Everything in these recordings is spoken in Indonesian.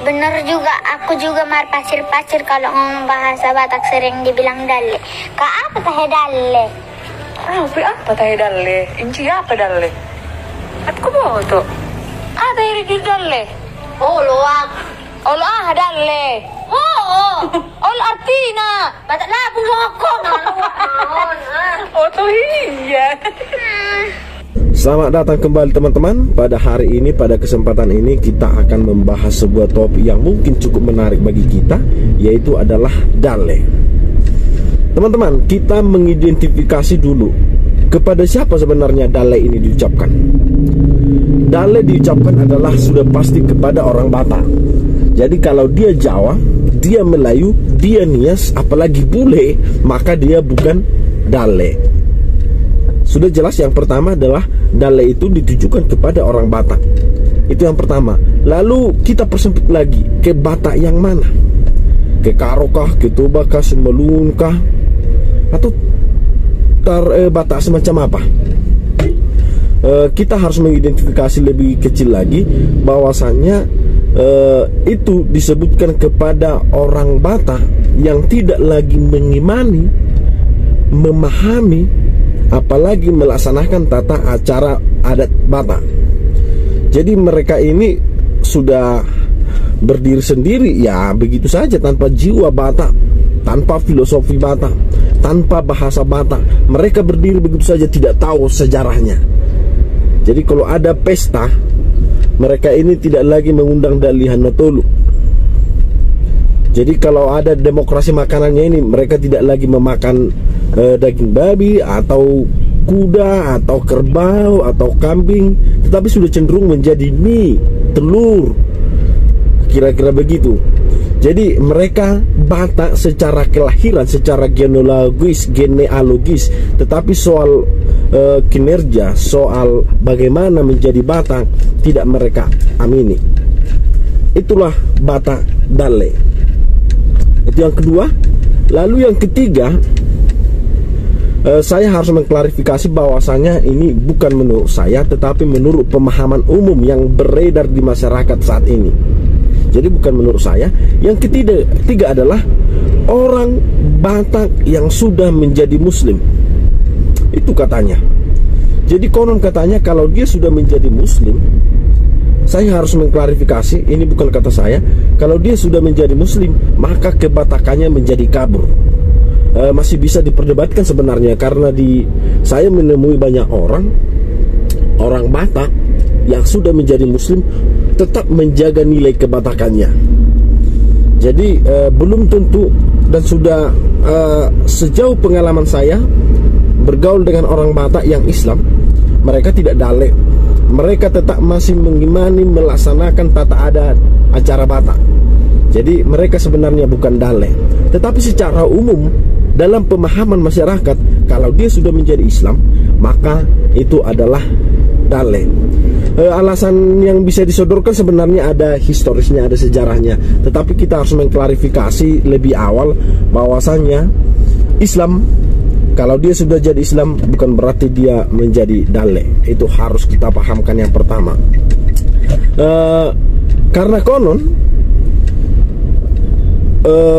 Bener juga, aku juga mar pasir-pasir kalau ngomong bahasa Batak sering dibilang dalle. Kak apa teh dalle? Apa teh dalle? Inci apa dalle? Aku mau tuh. Ada yang di dalle? Oh luak. Oh dalle. Oh. Oh artina. Batak labung aku. Oh tuh iya. Selamat datang kembali teman-teman. Pada hari ini, pada kesempatan ini kita akan membahas sebuah topik yang mungkin cukup menarik bagi kita, yaitu adalah dalle. Teman-teman, kita mengidentifikasi dulu kepada siapa sebenarnya dalle ini diucapkan. Dalle diucapkan adalah sudah pasti kepada orang Batak. Jadi kalau dia Jawa, dia Melayu, dia Nias, apalagi bule, maka dia bukan dalle. Sudah jelas yang pertama adalah dalle itu ditujukan kepada orang Batak. Itu yang pertama. Lalu kita persempit lagi, ke Batak yang mana? Ke Karokah, ke Tobakah, Semelungkah, atau Batak semacam apa? Kita harus mengidentifikasi lebih kecil lagi bahwasannya itu disebutkan kepada orang Batak yang tidak lagi mengimani, memahami, apalagi melaksanakan tata acara adat Batak. Jadi mereka ini sudah berdiri sendiri, ya begitu saja, tanpa jiwa Batak, tanpa filosofi Batak, tanpa bahasa Batak. Mereka berdiri begitu saja, tidak tahu sejarahnya. Jadi kalau ada pesta, mereka ini tidak lagi mengundang dalihan notolu. Jadi kalau ada demokrasi makanannya ini, mereka tidak lagi memakan daging babi atau kuda atau kerbau atau kambing, tetapi sudah cenderung menjadi mie, telur, kira-kira begitu. Jadi mereka Batak secara kelahiran, secara genealogis, tetapi soal kinerja, soal bagaimana menjadi Batak tidak mereka amini. Itulah Batak dalle. Itu yang kedua. Lalu yang ketiga, saya harus mengklarifikasi bahwasanya ini bukan menurut saya, tetapi menurut pemahaman umum yang beredar di masyarakat saat ini. Jadi bukan menurut saya. Yang ketiga adalah orang Batak yang sudah menjadi Muslim. Itu katanya. Jadi konon katanya kalau dia sudah menjadi Muslim, saya harus mengklarifikasi, ini bukan kata saya. Kalau dia sudah menjadi Muslim, maka kebatakannya menjadi kabur. Masih bisa diperdebatkan sebenarnya, karena saya menemui banyak orang Batak yang sudah menjadi Muslim tetap menjaga nilai kebatakannya. Jadi belum tentu, dan sudah sejauh pengalaman saya bergaul dengan orang Batak yang Islam, mereka tidak dalle. Mereka tetap masih mengimani, melaksanakan tata adat acara Batak. Jadi mereka sebenarnya bukan dalle. Tetapi secara umum dalam pemahaman masyarakat, kalau dia sudah menjadi Islam, maka itu adalah dalle. Alasan yang bisa disodorkan sebenarnya ada historisnya, ada sejarahnya. Tetapi kita harus mengklarifikasi lebih awal bahwasannya Islam, kalau dia sudah jadi Islam, bukan berarti dia menjadi dalle. Itu harus kita pahamkan yang pertama. Karena konon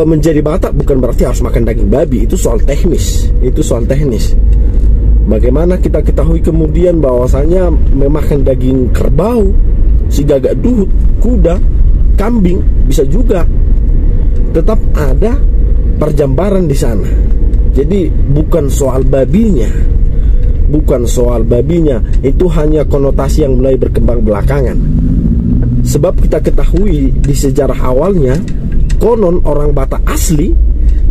menjadi Batak bukan berarti harus makan daging babi. Itu soal teknis. Bagaimana kita ketahui kemudian bahwasanya memakan daging kerbau, si gagak duhut, kuda, kambing bisa juga. Tetap ada perjambaran di sana. Jadi bukan soal babinya, itu hanya konotasi yang mulai berkembang belakangan. Sebab kita ketahui di sejarah awalnya, konon orang Batak asli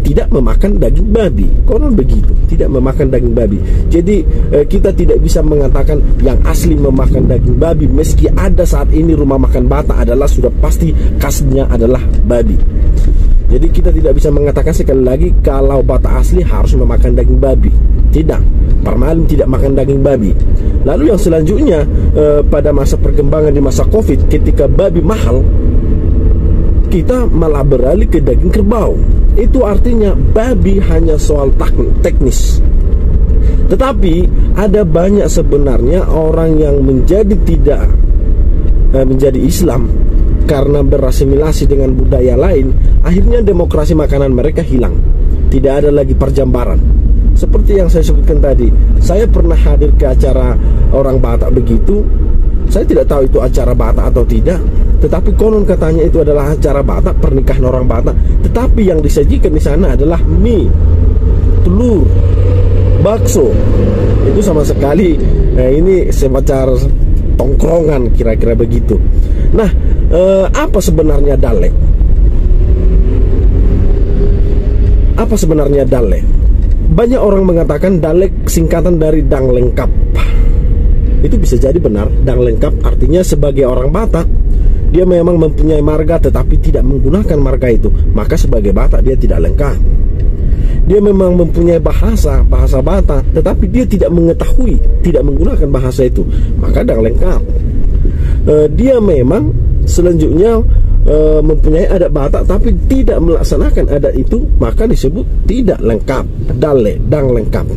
tidak memakan daging babi. Konon begitu, tidak memakan daging babi. Jadi kita tidak bisa mengatakan yang asli memakan daging babi, meski ada saat ini rumah makan Batak adalah sudah pasti khasnya adalah babi. Jadi kita tidak bisa mengatakan sekali lagi kalau Batak asli harus memakan daging babi. Tidak, Parmalim tidak makan daging babi. Lalu yang selanjutnya, pada masa perkembangan di masa Covid, ketika babi mahal, kita malah beralih ke daging kerbau. Itu artinya babi hanya soal teknis. Tetapi ada banyak sebenarnya orang yang menjadi tidak menjadi Islam karena berasimilasi dengan budaya lain, akhirnya demokrasi makanan mereka hilang. Tidak ada lagi perjambaran. Seperti yang saya sebutkan tadi, saya pernah hadir ke acara orang Batak begitu. Saya tidak tahu itu acara Batak atau tidak, tetapi konon katanya itu adalah acara Batak, pernikahan orang Batak. Tetapi yang disajikan di sana adalah mie, telur, bakso. Itu sama sekali ini semacam tongkrongan, kira-kira begitu. Nah, apa sebenarnya Dale? Apa sebenarnya Dale? Banyak orang mengatakan Dale singkatan dari Dang Lengkap. Itu bisa jadi benar. Dang Lengkap artinya sebagai orang Batak, dia memang mempunyai marga tetapi tidak menggunakan marga itu, maka sebagai Batak dia tidak lengkap. Dia memang mempunyai bahasa Batak, tetapi dia tidak mengetahui, tidak menggunakan bahasa itu, maka Dang Lengkap. Dia memang selanjutnya mempunyai adat Batak tapi tidak melaksanakan adat itu, maka disebut tidak lengkap. Dale, Dang Lengkap.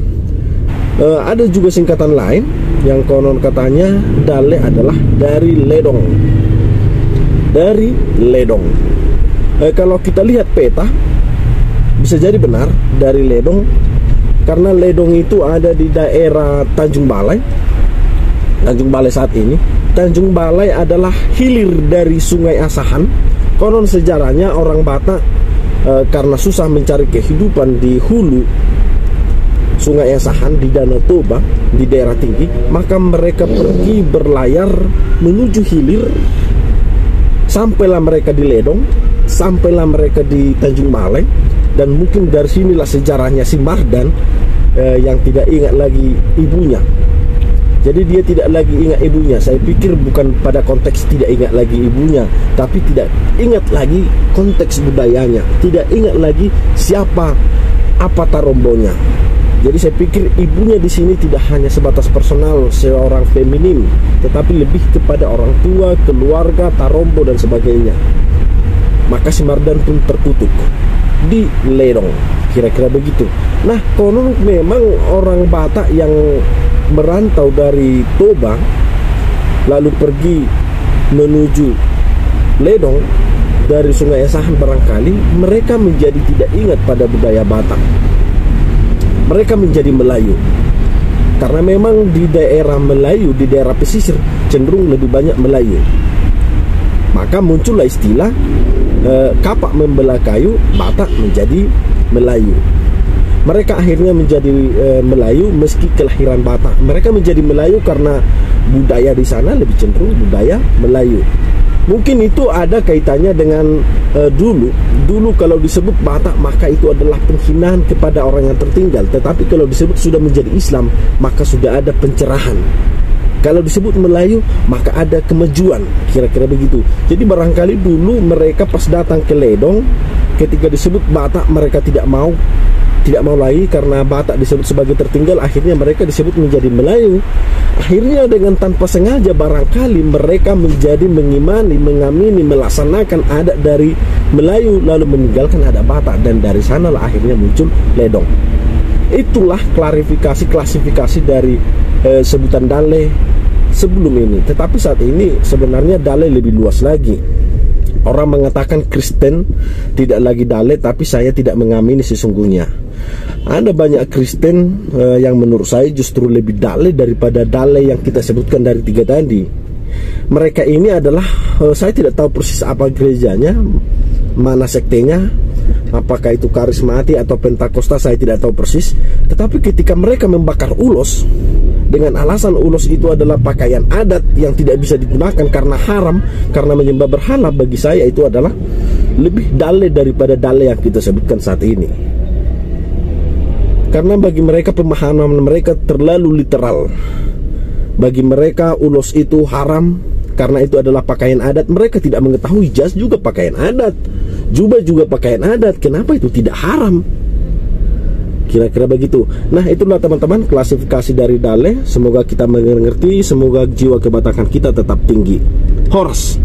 Ada juga singkatan lain yang konon katanya Dale adalah dari ledong. Dari ledong. Kalau kita lihat peta, bisa jadi benar dari ledong, karena ledong itu ada di daerah Tanjung Balai. Tanjung Balai saat ini, Tanjung Balai adalah hilir dari Sungai Asahan. Konon sejarahnya orang Batak karena susah mencari kehidupan di hulu Sungai Asahan di Danau Toba, di daerah tinggi, maka mereka pergi berlayar menuju hilir. Sampailah mereka di ledong, sampailah mereka di Tanjung Balai, dan mungkin dari sinilah sejarahnya si Mardan yang tidak ingat lagi ibunya. Jadi dia tidak lagi ingat ibunya. Saya pikir bukan pada konteks tidak ingat lagi ibunya, tapi tidak ingat lagi konteks budayanya, tidak ingat lagi siapa apa tarombonya. Jadi saya pikir ibunya di sini tidak hanya sebatas personal seorang feminin, tetapi lebih kepada orang tua, keluarga, tarombo dan sebagainya. Maka si Mardan pun terkutuk di ledong, kira-kira begitu. Nah, konon memang orang Batak yang merantau dari Toba lalu pergi menuju ledong dari Sungai Asahan, barangkali mereka menjadi tidak ingat pada budaya Batak. Mereka menjadi Melayu, karena memang di daerah Melayu, di daerah pesisir cenderung lebih banyak Melayu. Maka muncullah istilah kapak membelah kayu, Batak menjadi Melayu. Mereka akhirnya menjadi Melayu meski kelahiran Batak. Mereka menjadi Melayu karena budaya di sana lebih cenderung budaya Melayu. Mungkin itu ada kaitannya dengan dulu kalau disebut Batak maka itu adalah penghinaan kepada orang yang tertinggal. Tetapi kalau disebut sudah menjadi Islam maka sudah ada pencerahan. Kalau disebut Melayu maka ada kemajuan, kira-kira begitu. Jadi barangkali dulu mereka pas datang ke ledong, ketika disebut Batak mereka tidak mau lagi karena Batak disebut sebagai tertinggal. Akhirnya mereka disebut menjadi Melayu. Akhirnya dengan tanpa sengaja barangkali mereka menjadi mengimani, mengamini, melaksanakan adat dari Melayu lalu meninggalkan adat Batak, dan dari sanalah akhirnya muncul ledong. Itulah klasifikasi dari sebutan Dale sebelum ini. Tetapi saat ini sebenarnya Dale lebih luas lagi. Orang mengatakan Kristen tidak lagi Dale, tapi saya tidak mengamini sesungguhnya. Ada banyak Kristen yang menurut saya justru lebih Dale daripada Dale yang kita sebutkan dari tiga tadi. Mereka ini adalah saya tidak tahu persis apa gerejanya, mana sektenya, apakah itu karismati atau pentakosta, saya tidak tahu persis. Tetapi ketika mereka membakar ulos dengan alasan ulos itu adalah pakaian adat yang tidak bisa digunakan karena haram, karena menyembah berhala, bagi saya itu adalah lebih Dale daripada Dale yang kita sebutkan saat ini. Karena bagi mereka pemahaman mereka terlalu literal. Bagi mereka ulos itu haram karena itu adalah pakaian adat. Mereka tidak mengetahui jas juga pakaian adat, jubah juga pakaian adat. Kenapa itu tidak haram? Kira-kira begitu. Nah, itulah teman-teman klasifikasi dari Dale. Semoga kita mengerti, semoga jiwa kebatakan kita tetap tinggi. Horas.